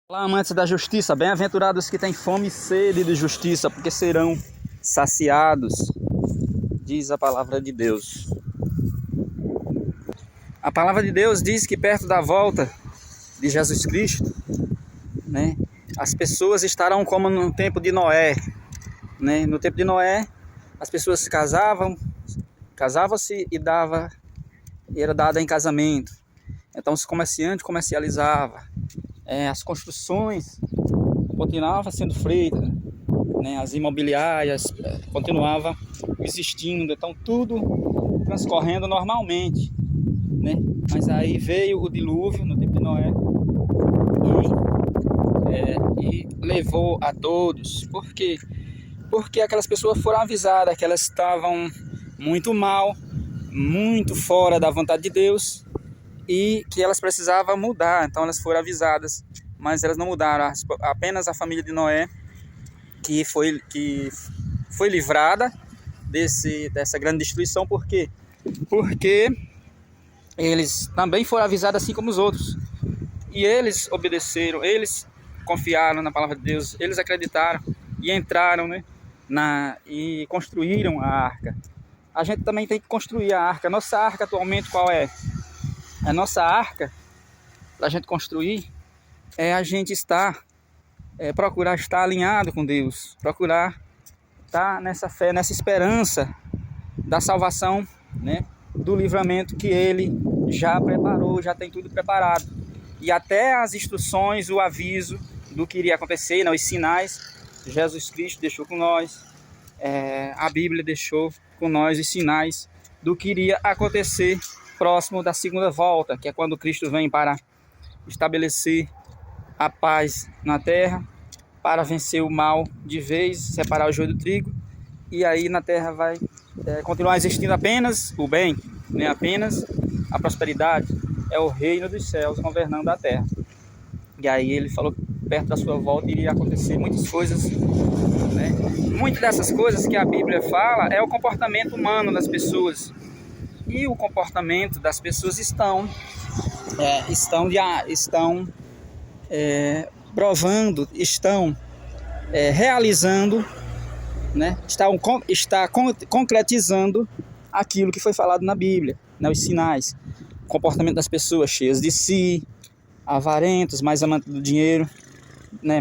Olá, amantes da justiça, bem-aventurados que têm fome e sede de justiça, porque serão saciados, diz a palavra de Deus. A palavra de Deus diz que perto da volta de Jesus Cristo, as pessoas estarão como no tempo de Noé. No tempo de Noé, as pessoas se casavam-se e era dada em casamento. Então os comerciantes comercializavam, as construções continuavam sendo feitas, as imobiliárias continuavam existindo, então tudo transcorrendo normalmente, Mas aí veio o dilúvio no tempo de Noé e levou a todos. Por quê? Porque aquelas pessoas foram avisadas que elas estavam muito mal, muito fora da vontade de Deus e que elas precisavam mudar. Então elas foram avisadas, mas elas não mudaram. Apenas a família de Noé que foi livrada dessa grande destruição. Por quê? Porque eles também foram avisados assim como os outros. E eles obedeceram, eles confiaram na palavra de Deus, eles acreditaram e entraram, e construíram a arca. A gente também tem que construir a arca. Nossa arca atualmente qual é? A nossa arca, para a gente construir, a gente procurar estar alinhado com Deus, procurar estar nessa fé, nessa esperança da salvação, do livramento que Ele já preparou, já tem tudo preparado. E até as instruções, o aviso do que iria acontecer, os sinais, Jesus Cristo deixou com nós, a Bíblia deixou com nós os sinais do que iria acontecer próximo da segunda volta, que é quando Cristo vem para estabelecer a paz na terra, para vencer o mal de vez, separar o joio do trigo, e aí na terra vai continuar existindo apenas o bem, apenas a prosperidade. É o reino dos céus governando a terra. E aí ele falou que perto da sua volta iria acontecer muitas coisas, Muitas dessas coisas que a Bíblia fala é o comportamento humano das pessoas. E o comportamento das pessoas estão provando, estão realizando, está concretizando aquilo que foi falado na Bíblia, os sinais. O comportamento das pessoas cheias de si, avarentos, mais amantes do dinheiro,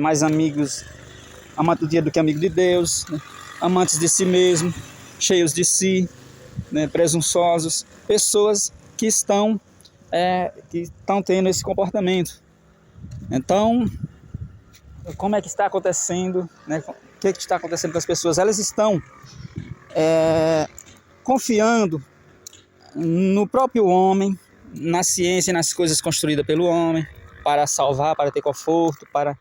mais amigos, amantes do dinheiro do que amigo de Deus, amantes de si mesmo, cheios de si, presunçosos, pessoas que estão tendo esse comportamento. Então, como é que está acontecendo, O que está acontecendo com as pessoas? Elas estão confiando no próprio homem, na ciência, nas coisas construídas pelo homem, para salvar, para ter conforto, para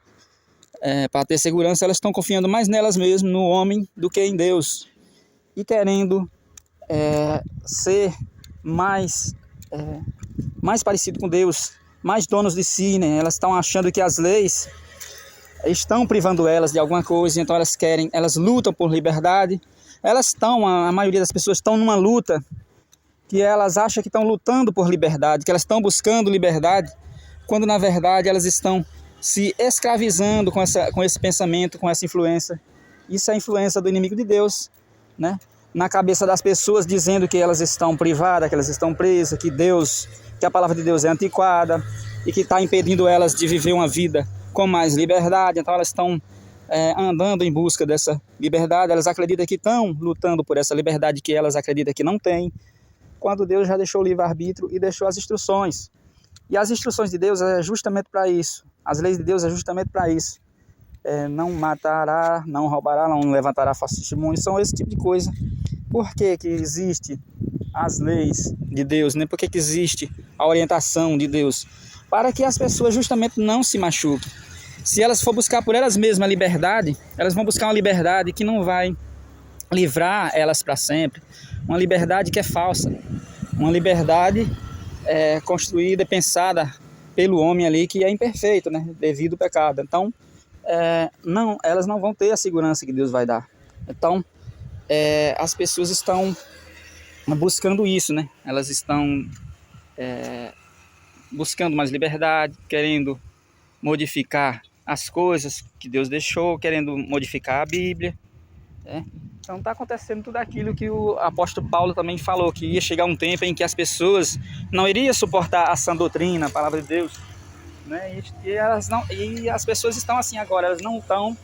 ter segurança. Elas estão confiando mais nelas mesmas, no homem, do que em Deus. E querendo ser mais parecido com Deus, mais donos de si, Elas estão achando que as leis estão privando elas de alguma coisa, então elas lutam por liberdade. A maioria das pessoas estão numa luta que elas acham que estão lutando por liberdade, que elas estão buscando liberdade, quando na verdade elas estão se escravizando com esse pensamento, com essa influência. Isso é a influência do inimigo de Deus, na cabeça das pessoas, dizendo que elas estão privadas, que elas estão presas, que a palavra de Deus é antiquada e que está impedindo elas de viver uma vida com mais liberdade. Então elas estão andando em busca dessa liberdade. Elas acreditam que estão lutando por essa liberdade que elas acreditam que não têm, quando Deus já deixou o livre-arbítrio e deixou as instruções. E as instruções de Deus é justamente para isso. As leis de Deus é justamente para isso. Não matará, não roubará, não levantará falso testemunho. São esse tipo de coisa. Por que existe as leis de Deus? Por que existe a orientação de Deus? Para que as pessoas justamente não se machuquem. Se elas for buscar por elas mesmas a liberdade, elas vão buscar uma liberdade que não vai livrar elas para sempre. Uma liberdade que é falsa. Uma liberdade construída e pensada pelo homem ali, que é imperfeito, devido ao pecado. Então, elas não vão ter a segurança que Deus vai dar. Então, as pessoas estão buscando isso, Elas estão buscando mais liberdade, querendo modificar as coisas que Deus deixou, querendo modificar a Bíblia, né? Então está acontecendo tudo aquilo que o apóstolo Paulo também falou, que ia chegar um tempo em que as pessoas não iriam suportar a sã doutrina, a palavra de Deus, né? E as pessoas estão assim agora, elas não estão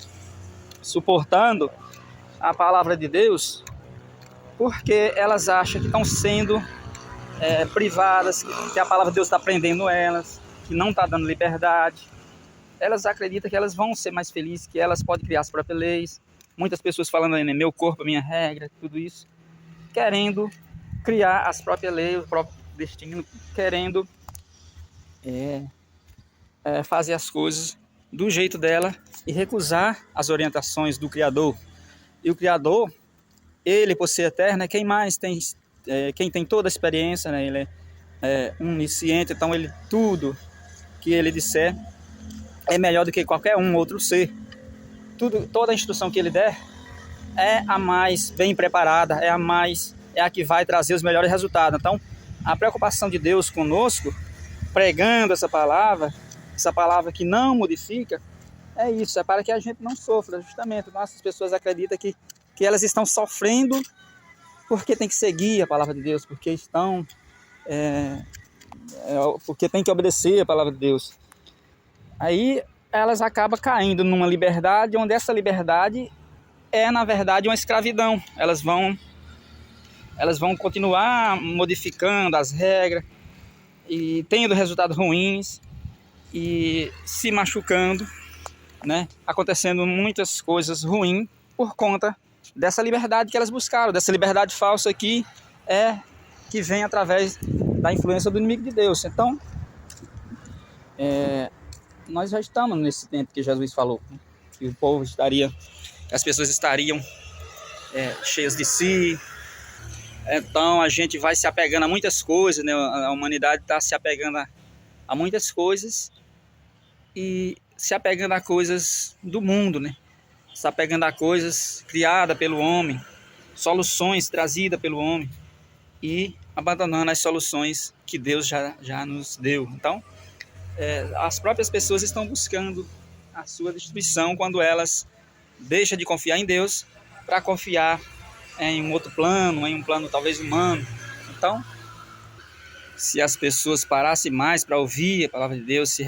suportando a palavra de Deus, porque elas acham que estão sendo privadas, que a palavra de Deus está prendendo elas, que não está dando liberdade. Elas acreditam que elas vão ser mais felizes, que elas podem criar as próprias leis. Muitas pessoas falando aí, né, meu corpo, minha regra, tudo isso, querendo criar as próprias leis, o próprio destino, querendo fazer as coisas do jeito dela e recusar as orientações do Criador. E o Criador, ele, por ser eterno, é quem mais tem, quem tem toda a experiência, né? Ele é onisciente, então ele, tudo que ele disser é melhor do que qualquer outro ser. Toda a instrução que ele der é a mais bem preparada, é a que vai trazer os melhores resultados. Então, a preocupação de Deus conosco, pregando essa palavra que não modifica, é isso, é para que a gente não sofra, justamente. Nossas pessoas acreditam que elas estão sofrendo porque tem que seguir a palavra de Deus, porque porque tem que obedecer a palavra de Deus. Aí elas acabam caindo numa liberdade, onde essa liberdade é, na verdade, uma escravidão. Elas vão continuar modificando as regras e tendo resultados ruins e se machucando, né? Acontecendo muitas coisas ruins por conta dessa liberdade que elas buscaram, dessa liberdade falsa que vem através da influência do inimigo de Deus. Então, nós já estamos nesse tempo que Jesus falou, né? Que o povo estaria, as pessoas estariam cheias de si. Então a gente vai se apegando a muitas coisas, né? A humanidade está se apegando a muitas coisas e se apegando a coisas do mundo, né? Se apegando a coisas criadas pelo homem, soluções trazidas pelo homem e abandonando as soluções que Deus já nos deu. Então, as próprias pessoas estão buscando a sua destruição quando elas deixam de confiar em Deus para confiar em um outro plano, em um plano talvez humano. Então, se as pessoas parassem mais para ouvir a palavra de Deus, se